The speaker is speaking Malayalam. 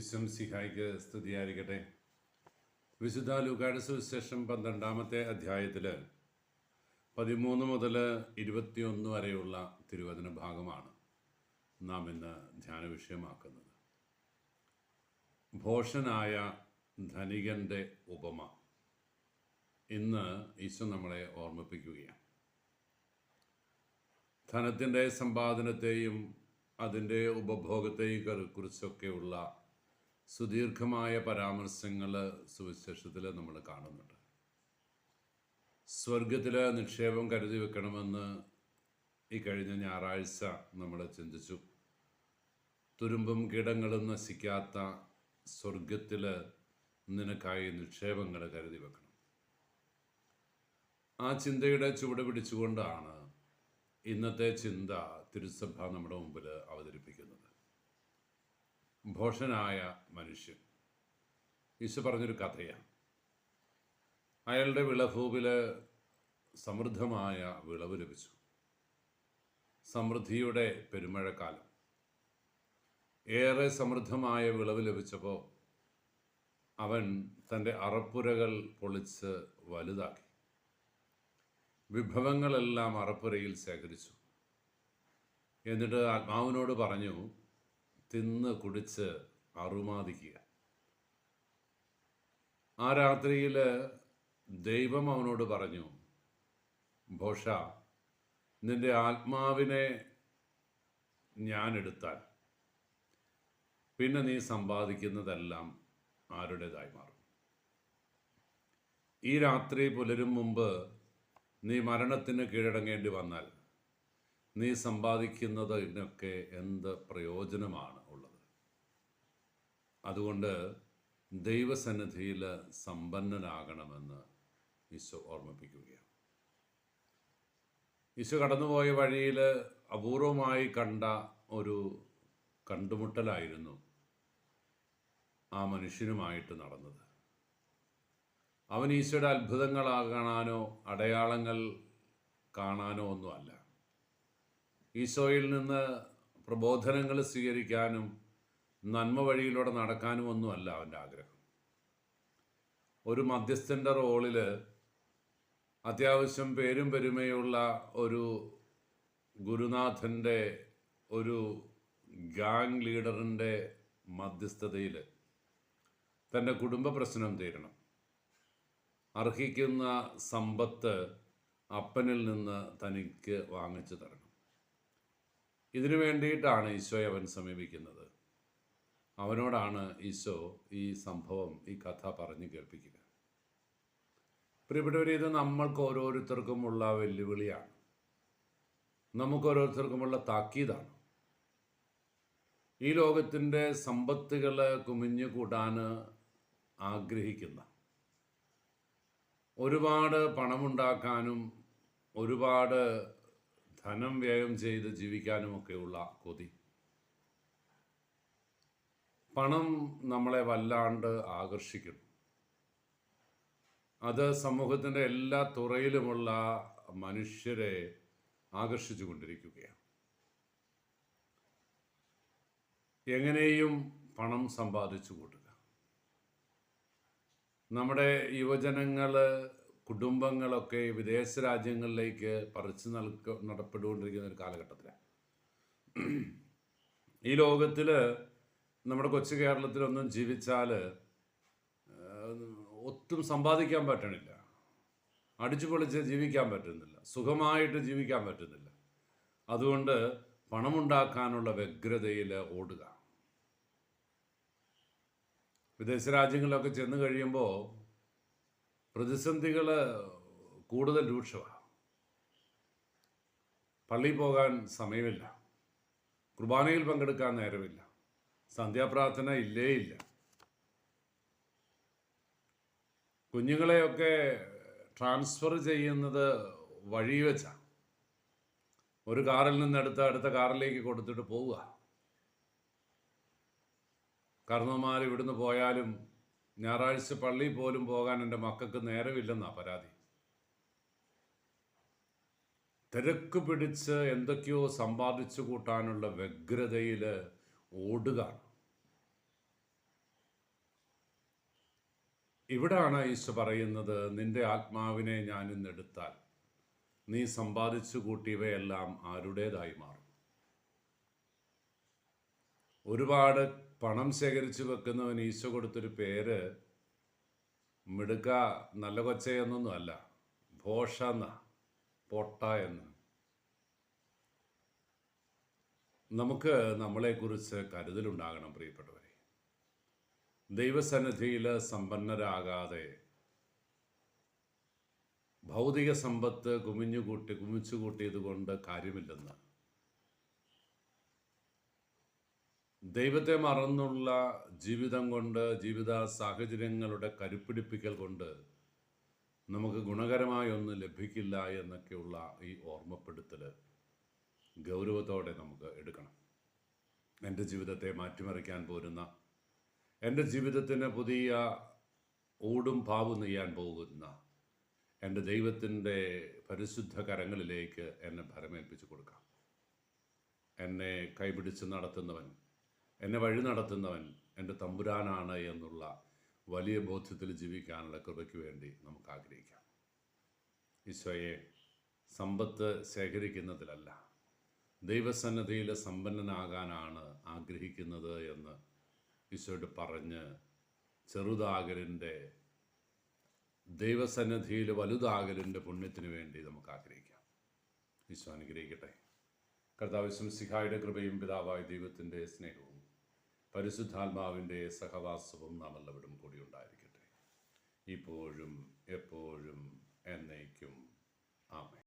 ഈശ്വംസിഹായിക്ക് സ്തുതിയായിരിക്കട്ടെ. വിശുദ്ധ ലൂക്കായുടെ സുവിശേഷം 12-ാമത്തെ അധ്യായത്തിൽ 13 മുതൽ 21 വരെയുള്ള തിരുവചന ഭാഗമാണ് നാം ഇന്ന് ധ്യാന വിഷയമാക്കുന്നത്. ഭോഷനായ ധനികൻ്റെ ഉപമ ഇന്ന് ഈശോ നമ്മളെ ഓർമ്മിപ്പിക്കുകയാണ്. ധനത്തിൻ്റെ സമ്പാദനത്തെയും അതിൻ്റെ ഉപഭോഗത്തെയും കുറിച്ചൊക്കെയുള്ള സുദീർഘമായ പരാമർശങ്ങൾ സുവിശേഷത്തിൽ നമ്മൾ കാണുന്നുണ്ട്. സ്വർഗത്തിൽ നിക്ഷേപം കരുതി വെക്കണമെന്ന് ഈ കഴിഞ്ഞ ഞായറാഴ്ച നമ്മൾ ചിന്തിച്ചു. തുരുമ്പും കീടങ്ങളും നശിക്കാത്ത സ്വർഗത്തിൽ നിനക്കായി നിക്ഷേപങ്ങൾ കരുതി വെക്കണം. ആ ചിന്തയുടെ ചുവട് പിടിച്ചുകൊണ്ടാണ് ഇന്നത്തെ ചിന്ത തിരുസഭ നമ്മുടെ മുമ്പിൽ അവതരിപ്പിക്കുന്നത്. ഭോഷനായ മനുഷ്യൻ. ഈശോ പറഞ്ഞൊരു കഥയാണ്. അയാളുടെ വിളഭൂവിൽ സമൃദ്ധമായ വിളവ് ലഭിച്ചു. സമൃദ്ധിയുടെ പെരുമഴക്കാലം. ഏറെ സമൃദ്ധമായ വിളവ് ലഭിച്ചപ്പോൾ അവൻ തൻ്റെ അറപ്പുരകൾ പൊളിച്ച് വലുതാക്കി. വിഭവങ്ങളെല്ലാം അറപ്പുരയിൽ ശേഖരിച്ചു. എന്നിട്ട് ആത്മാവിനോട് പറഞ്ഞു, തിന്ന് കുടിച്ച് അറുമാദിക്കുക. ആ രാത്രിയിൽ ദൈവം അവനോട് പറഞ്ഞു, ഭോഷ, നിന്റെ ആത്മാവിനെ ഞാൻ എടുത്താൽ പിന്നെ നീ സമ്പാദിക്കുന്നതെല്ലാം ആരുടേതായി മാറും. ഈ രാത്രി പുലരും മുമ്പ് നീ മരണത്തിന് കീഴടങ്ങേണ്ടി വന്നാൽ നീ സമ്പാദിക്കുന്നതിനൊക്കെ എന്ത് പ്രയോജനമാണ് ഉള്ളത്? അതുകൊണ്ട് ദൈവസന്നിധിയിൽ സമ്പന്നനാകണമെന്ന് ഈശോ ഓർമ്മിപ്പിക്കുകയാണ്. ഈശോ കടന്നുപോയ വഴിയിൽ അപൂർവമായി കണ്ട ഒരു കണ്ടുമുട്ടലായിരുന്നു ആ മനുഷ്യനുമായിട്ട് നടന്നത്. അവൻ ഈശോയുടെ അത്ഭുതങ്ങൾ കാണാനോ അടയാളങ്ങൾ കാണാനോ ഒന്നുമല്ല. ഈശോയിൽ നിന്ന് പ്രബോധനങ്ങൾ സ്വീകരിക്കാനും നന്മ വഴിയിലൂടെ നടക്കാനും ഒന്നുമല്ല അവൻ്റെ ആഗ്രഹം. ഒരു മധ്യസ്ഥൻ്റെ റോളിൽ അത്യാവശ്യം പേരും പെരുമയുള്ള ഒരു ഗുരുനാഥൻ്റെ, ഒരു ഗാങ് ലീഡറിൻ്റെ മധ്യസ്ഥതയിൽ തൻ്റെ കുടുംബ പ്രശ്നം തീരണം. അർഹിക്കുന്ന സമ്പത്ത് അപ്പനിൽ നിന്ന് തനിക്ക് വാങ്ങിച്ചു തരണം. ഇതിനു വേണ്ടിയിട്ടാണ് ഈശോയെ അവൻ സമീപിക്കുന്നത്. അവനോടാണ് ഈശോ ഈ സംഭവം, ഈ കഥ പറഞ്ഞു കേൾപ്പിക്കുക. പ്രിയപ്പെട്ടവരെ, ഇത് നമ്മൾക്ക് ഓരോരുത്തർക്കുമുള്ള വെല്ലുവിളിയാണ്. നമുക്കോരോരുത്തർക്കുമുള്ള താക്കീതാണ്. ഈ ലോകത്തിൻ്റെ സമ്പത്തുകൾ കുമിഞ്ഞു കൂട്ടാൻ ആഗ്രഹിക്കുന്ന, ഒരുപാട് പണമുണ്ടാക്കാനും ഒരുപാട് ധനം വ്യയം ചെയ്ത് ജീവിക്കാനുമൊക്കെയുള്ള കൊതി. പണം നമ്മളെ വല്ലാണ്ട് ആകർഷിക്കുന്നു. അത് സമൂഹത്തിൻ്റെ എല്ലാ തുറയിലുമുള്ള മനുഷ്യരെ ആകർഷിച്ചു കൊണ്ടിരിക്കുകയാണ്. എങ്ങനെയും പണം സമ്പാദിച്ചു കൂട്ടുക. നമ്മുടെ യുവജനങ്ങൾ, കുടുംബങ്ങളൊക്കെ വിദേശ രാജ്യങ്ങളിലേക്ക് പറിച്ചു നടപ്പെട്ടുകൊണ്ടിരിക്കുന്ന ഒരു കാലഘട്ടത്തിലാണ്. ഈ ലോകത്തിൽ നമ്മുടെ കൊച്ചു കേരളത്തിലൊന്നും ജീവിച്ചാൽ ഒട്ടും സമ്പാദിക്കാൻ പറ്റണില്ല. അടിച്ചു പൊളിച്ച് ജീവിക്കാൻ പറ്റുന്നില്ല. സുഖമായിട്ട് ജീവിക്കാൻ പറ്റുന്നില്ല. അതുകൊണ്ട് പണമുണ്ടാക്കാനുള്ള വ്യഗ്രതയിൽ ഓടുക. വിദേശ രാജ്യങ്ങളിലൊക്കെ ചെന്ന് കഴിയുമ്പോൾ പ്രതിസന്ധികൾ കൂടുതൽ രൂക്ഷമാണ്. പള്ളിയിൽ പോകാൻ സമയമില്ല. കുർബാനയിൽ പങ്കെടുക്കാൻ നേരമില്ല. സന്ധ്യാപ്രാർത്ഥന ഇല്ല. കുഞ്ഞുങ്ങളെയൊക്കെ ട്രാൻസ്ഫർ ചെയ്യുന്നത് വഴി വെച്ചാണ്. ഒരു കാറിൽ നിന്ന് അടുത്ത കാറിലേക്ക് കൊടുത്തിട്ട് പോവുക. കാരണവന്മാർ ഇവിടുന്ന് പോയാലും ഞായറാഴ്ച പള്ളിയിൽ പോലും പോകാൻ എൻ്റെ മക്കൾക്ക് നേരമില്ലെന്നാണ് പരാതി. തിരക്ക് പിടിച്ച് എന്തൊക്കെയോ സമ്പാദിച്ചു കൂട്ടാനുള്ള വ്യഗ്രതയിൽ ഓടുകയാണ്. ഇവിടാണ് ഈശോ പറയുന്നത്, നിന്റെ ആത്മാവിനെ ഞാൻ ഇന്നെടുത്താൽ നീ സമ്പാദിച്ചു കൂട്ടിയവയെല്ലാം ആരുടേതായി മാറും. ഒരുപാട് പണം ശേഖരിച്ചു വെക്കുന്നവൻ ഈശോ കൊടുത്തൊരു പേര് മിടുക്ക നല്ല കൊച്ചയെന്നൊന്നും അല്ല, ഭോഷ എന്ന, പൊട്ട എന്ന്. നമുക്ക് നമ്മളെക്കുറിച്ച് കരുതലുണ്ടാകണം പ്രിയപ്പെട്ടവരെ. ദൈവസന്നിധിയിൽ സമ്പന്നരാകാതെ ഭൗതിക സമ്പത്ത് കുമിച്ചു കൂട്ടിയത് കൊണ്ട് കാര്യമില്ലെന്ന്, ദൈവത്തെ മറന്നുള്ള ജീവിതം കൊണ്ട്, ജീവിത സാഹചര്യങ്ങളുടെ കരുപ്പിടിപ്പിക്കൽ കൊണ്ട് നമുക്ക് ഗുണകരമായ ഒന്നും ലഭിക്കില്ല എന്നൊക്കെയുള്ള ഈ ഓർമ്മപ്പെടുത്തൽ ഗൗരവത്തോടെ നമുക്ക് എടുക്കണം. എൻ്റെ ജീവിതത്തെ മാറ്റിമറിക്കാൻ പോരുന്ന, എൻ്റെ ജീവിതത്തിന് പുതിയ ഊടും പാവും നെയ്യാൻ പോകുന്ന എൻ്റെ ദൈവത്തിൻ്റെ പരിശുദ്ധ കരങ്ങളിലേക്ക് എന്നെ ഭരമേൽപ്പിച്ചു കൊടുക്കാം. എന്നെ കൈപിടിച്ച് നടത്തുന്നവൻ, എന്നെ വഴി നടത്തുന്നവൻ എൻ്റെ തമ്പുരാനാണ് എന്നുള്ള വലിയ ബോധ്യത്തിൽ ജീവിക്കാനുള്ള കൃപയ്ക്ക് വേണ്ടി നമുക്ക് ആഗ്രഹിക്കാം. ഈശോയെ, സമ്പത്ത് ശേഖരിക്കുന്നതിലല്ല, ദൈവസന്നിധിയിൽ സമ്പന്നനാകാനാണ് ആഗ്രഹിക്കുന്നത് എന്ന് ഈശോയോട് പറഞ്ഞ് ചെറുതാകലിൻ്റെ, ദൈവസന്നിധിയിൽ വലുതാകലിൻ്റെ പുണ്യത്തിന് വേണ്ടി നമുക്ക് ആഗ്രഹിക്കാം. ഈശോ അനുഗ്രഹിക്കട്ടെ. കർത്താവ് മിശിഹായുടെ കൃപയും പിതാവായ ദൈവത്തിൻ്റെ സ്നേഹവും പരിശുദ്ധാത്മാവിൻ്റെ സഹവാസവും നാം എല്ലാവരും കൂടി ഉണ്ടായിരിക്കട്ടെ, ഇപ്പോഴും എപ്പോഴും എന്നേക്കും. ആമേൻ.